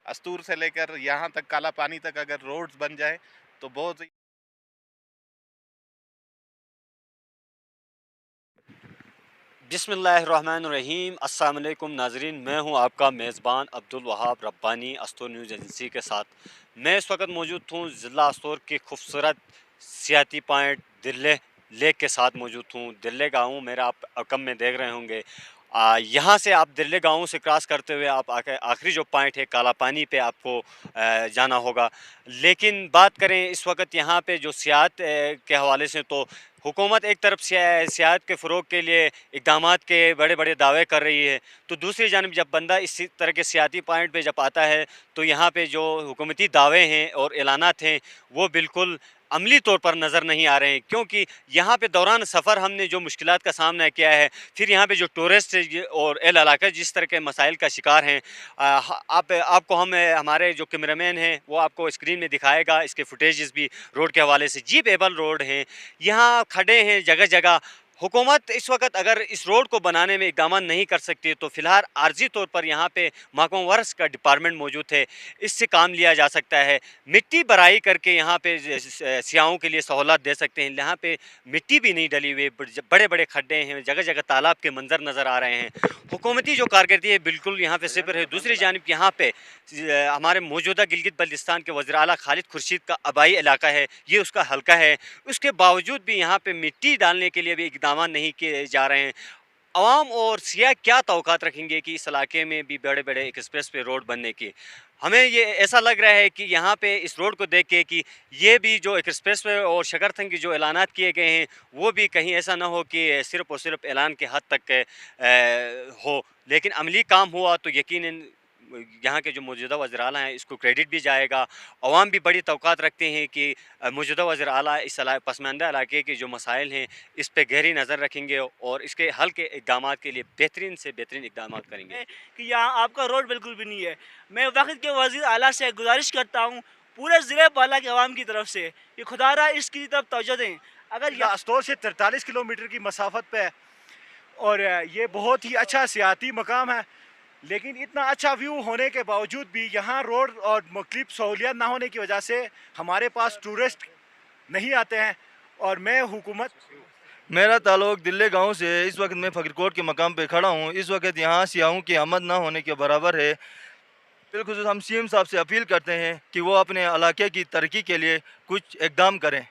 استور سے لے کر یہاں تک کالا پانی تک اگر روڈز بن جائیں تو بہت بسم اللہ الرحمن الرحیم۔ السلام علیکم ناظرین، میں ہوں آپ کا میزبان عبدالوہاب ربانی استور نیوز ایجنسی کے ساتھ۔ میں اس وقت موجود ہوں ضلع استور کے خوبصورت سیاحتی پوائنٹ درلے لیک کے ساتھ موجود ہوں۔ درلے گاؤں میرا آپ کم میں دیکھ رہے ہوں گے۔ یہاں سے آپ درلے گاؤں سے کراس کرتے ہوئے آپ آخری جو پوائنٹ ہے کالا پانی پہ آپ کو جانا ہوگا۔ لیکن بات کریں اس وقت یہاں پہ جو سیاحت کے حوالے سے، تو حکومت ایک طرف سیاحت کے فروغ کے لیے اقدامات کے بڑے بڑے دعوے کر رہی ہے، تو دوسری جانب جب بندہ اسی طرح کے سیاحتی پوائنٹ پہ جب آتا ہے تو یہاں پہ جو حکومتی دعوے ہیں اور اعلانات ہیں وہ بالکل عملی طور پر نظر نہیں آ رہے ہیں، کیونکہ یہاں پہ دوران سفر ہم نے جو مشکلات کا سامنا کیا ہے، پھر یہاں پہ جو ٹورسٹ اور اہل علاقہ جس طرح کے مسائل کا شکار ہیں، آپ کو ہمارے جو کیمرہ مین ہیں وہ آپ کو اسکرین میں دکھائے گا اس کے فوٹیجز بھی روڈ کے حوالے سے۔ جیپ ایبل روڈ ہیں، یہاں کھڑے ہیں جگہ جگہ۔ حکومت اس وقت اگر اس روڈ کو بنانے میں اقدامات نہیں کر سکتی تو فی الحال عارضی طور پر یہاں پہ محکمہ ورکس کا ڈپارٹمنٹ موجود ہے، اس سے کام لیا جا سکتا ہے۔ مٹی بھرائی کر کے یہاں پہ سیاحوں کے لیے سہولت دے سکتے ہیں۔ یہاں پہ مٹی بھی نہیں ڈلی ہوئی، بڑے بڑے کھڈے ہیں، جگہ جگہ تالاب کے منظر نظر آ رہے ہیں۔ حکومتی جو کارکردگی ہے بالکل یہاں پہ صفر ہے۔ دوسری جانب یہاں پہ ہمارے موجودہ گلگت بلتستان کے وزیر اعلیٰ خالد خورشید کا آبائی علاقہ ہے، یہ اس کا حلقہ ہے، اس کے باوجود بھی یہاں پہ مٹی ڈالنے کے لیے بھی اقدامات نہیں کیے جا رہے ہیں۔ عوام اور سیاح کیا توقعات رکھیں گے کہ اس علاقے میں بھی بڑے بڑے ایکسپریس پہ روڈ بننے کی؟ ہمیں یہ ایسا لگ رہا ہے کہ یہاں پہ اس روڈ کو دیکھ کے کہ یہ بھی جو ایکسپریس وے اور شگرتھنگ کی جو اعلانات کیے گئے ہیں وہ بھی کہیں ایسا نہ ہو کہ صرف اور صرف اعلان کے حد تک ہو، لیکن عملی کام ہوا تو یقیناً یہاں کے جو موجودہ وزیر اعلیٰ ہیں اس کو کریڈٹ بھی جائے گا۔ عوام بھی بڑی توقعات رکھتے ہیں کہ موجودہ وزیر اعلیٰ اس پسماندہ علاقے کے جو مسائل ہیں اس پہ گہری نظر رکھیں گے اور اس کے حل کے اقدامات کے لیے بہترین سے بہترین اقدامات کریں گے۔ کہ یہاں آپ کا روڈ بالکل بھی نہیں ہے۔ میں وقت کے وزیر اعلیٰ سے گزارش کرتا ہوں پورے ضلع بالا کے عوام کی طرف سے کہ خدا را اس کی طرف توجہ دیں۔ اگر ضلع استور سے 43 کلومیٹر کی مسافت پہ ہے اور یہ بہت ہی اچھا سیاحتی مقام ہے، لیکن اتنا اچھا ویو ہونے کے باوجود بھی یہاں روڈ اور مختلف سہولیات نہ ہونے کی وجہ سے ہمارے پاس ٹورسٹ نہیں آتے ہیں۔ اور میں حکومت میرا تعلق دلے گاؤں سے، اس وقت میں فقیر کوٹ کے مقام پہ کھڑا ہوں۔ اس وقت یہاں سیاحوں کی آمد نہ ہونے کے برابر ہے۔ بالخصوص ہم سی ایم صاحب سے اپیل کرتے ہیں کہ وہ اپنے علاقے کی ترقی کے لیے کچھ اقدام کریں۔